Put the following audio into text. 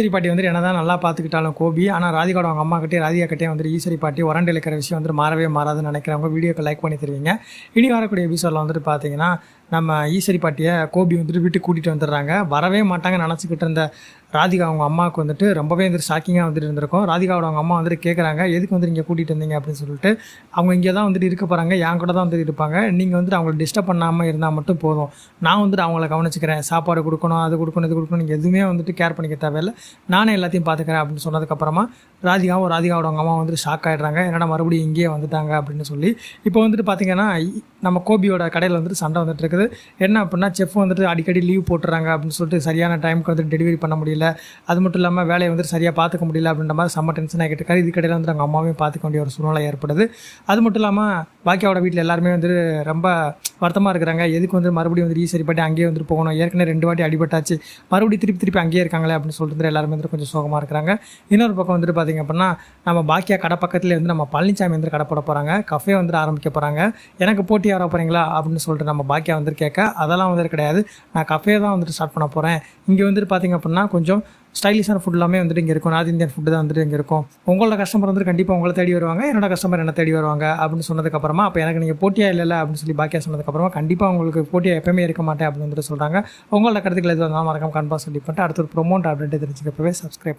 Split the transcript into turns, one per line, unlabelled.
ஈஸ்வரி பாட்டி வந்துட்டு என்னதான் நல்லா பார்த்துக்கிட்டாலும் கோபி, ஆனால் ராதிகாவோட அவங்க அம்மாக்கிட்டே ராதிகாக்கிட்டே வந்துட்டு ஈஸ்வரி பாட்டி உரண்டு இழுக்கிற விஷயம் வந்துட்டு மாறவே மாறாதுன்னு நினைக்கிறவங்க வீடியோக்கு லைக் பண்ணி தருவீங்க. இனி வரக்கூடிய எபிசோடில் வந்துட்டு பார்த்தீங்கன்னா நம்ம ஈஸ்வரி பாட்டியை கோபி வந்துட்டு வீட்டுக்கு கூட்டிகிட்டு வந்துடுறாங்க. வரவே மாட்டாங்க நினச்சிக்கிட்டு இருந்த ராதிகா அவங்க அம்மாவுக்கு வந்துட்டு ரொம்பவே வந்துட்டு ஷாக்கிங்காக வந்துட்டு இருந்திருக்கும். ராதிகாவோட அவங்க அம்மா வந்துட்டு கேட்குறாங்க, எதுக்கு வந்துட்டு இங்கே கூட்டிகிட்டு வந்தீங்க அப்படின்னு சொல்லிட்டு. அவங்க இங்கே தான் வந்துட்டு இருக்க போகிறாங்க, என் கூட தான் வந்துட்டு இருப்பாங்க, நீங்கள் வந்துட்டு அவங்கள டிஸ்டர்ப் பண்ணாமல் இருந்தால் மட்டும் போதும், நான் வந்துட்டு அவங்கள கவனிச்சிக்கிறேன், சாப்பாடு கொடுக்கணும், அது கொடுக்கணும், இது கொடுக்கணும், நீங்கள் எதுவுமே வந்துட்டு கேர் பண்ணிக்க தேவையில்லை, நானே எல்லாத்தையும் பார்த்துக்கிறேன் அப்படின்னு சொன்னதுக்கப்புறமா ராதிகாவோட அவங்க அம்மா வந்துட்டு ஷாக் ஆகிடுறாங்க. என்னடா மறுபடியும் இங்கேயே வந்துட்டாங்க அப்படின்னு சொல்லி. இப்போ வந்துட்டு பார்த்திங்கன்னா நம்ம கோபியோட கடையில் வந்துட்டு சண்டை வந்துட்டு இருக்குது. என்ன அப்படின்னா செஃப் வந்துட்டு அடிக்கடி லீவ் போட்டுறாங்க அப்படின்னு சொல்லிட்டு சரியான டைமுக்கு வந்துட்டு டெலிவரி பண்ண முடியல, அது மட்டும் இல்லாமல் வேலையை வந்துட்டு சரியாக பார்த்துக்க முடியல அப்படின்ற மாதிரி செம்ம டென்ஷன் ஆகிட்டு இருக்காரு. இது கடையில் வந்துட்டு அவங்க அம்மாவையும் பார்த்துக்க வேண்டிய ஒரு சூழ்நிலை ஏற்படுது. அது மட்டும் இல்லாமல் பாக்கியாவோட வீட்டில் எல்லாருமே வந்துட்டு ரொம்ப வருத்தமாக இருக்கிறாங்க. எதுக்கு வந்து மறுபடியும் வந்து ஈஸ்வரி பாட்டி அங்கேயே வந்துட்டு போகணும், ஏற்கனவே 2 வாட்டி அடிபட்டாச்சு, மறுபடியும் திருப்பி அங்கேயே இருக்காங்களே அப்படின்னு சொல்லிட்டு எல்லாருமே வந்துட்டு கொஞ்சம் சோகமாக இருக்கிறாங்க. இன்னொரு பக்கம் வந்துட்டு பார்த்திங்க அப்படின்னா நம்ம பாக்கியா கடை பக்கத்துலேயே வந்து நம்ம பழனிசாமி வந்து கடை போட போகிறாங்க, கஃபே வந்துட்டு ஆரம்பிக்க போகிறாங்க. எனக்கு போட்டி வர போகிறீங்களா அப்படின்னு சொல்லிட்டு நம்ம பாக்கியா வந்துட்டு கேட்க, அதெல்லாம் வந்துட்டு கிடையாது, நான் கஃபே தான் வந்துட்டு ஸ்டார்ட் பண்ண போகிறேன். இங்கே வந்துட்டு பார்த்திங்க அப்படின்னா கொஞ்சம் ஸ்டைலிஷான ஃபுட் எல்லாமே வந்துட்டு இங்கே இருக்கும், நார்த் இந்தியன் ஃபுட்டு தான் வந்துட்டு இங்கே இருக்கும், உங்களோட கஸ்டமர் வந்துட்டு கண்டிப்பாக உங்களை தேடி வருவாங்க, என்னோட கஸ்டமர் என்ன தேடி வருவாங்க அப்படின்னு சொன்னதுக்கப்புறமா, அப்போ எனக்கு நீங்கள் போட்டியாக இல்லை அப்படின்னு சொல்லி பாக்கியா சொன்னதுக்கப்புறமா, கண்டிப்பாக உங்களுக்கு போட்டியாக எப்பவுமே இருக்க மாட்டேன் அப்படின்னு வந்துட்டு சொல்கிறாங்க. உங்களோட கருத்துக்கள் எது வந்தாலும் மறக்காம கண்டிப்பாக சொல்லி பண்ணிட்டு அடுத்த ஒரு ப்ரொமோட் அப்டேட் தெரிஞ்சுக்கப்பவே சப்ஸ்கிரைப் பண்ணுங்கள்.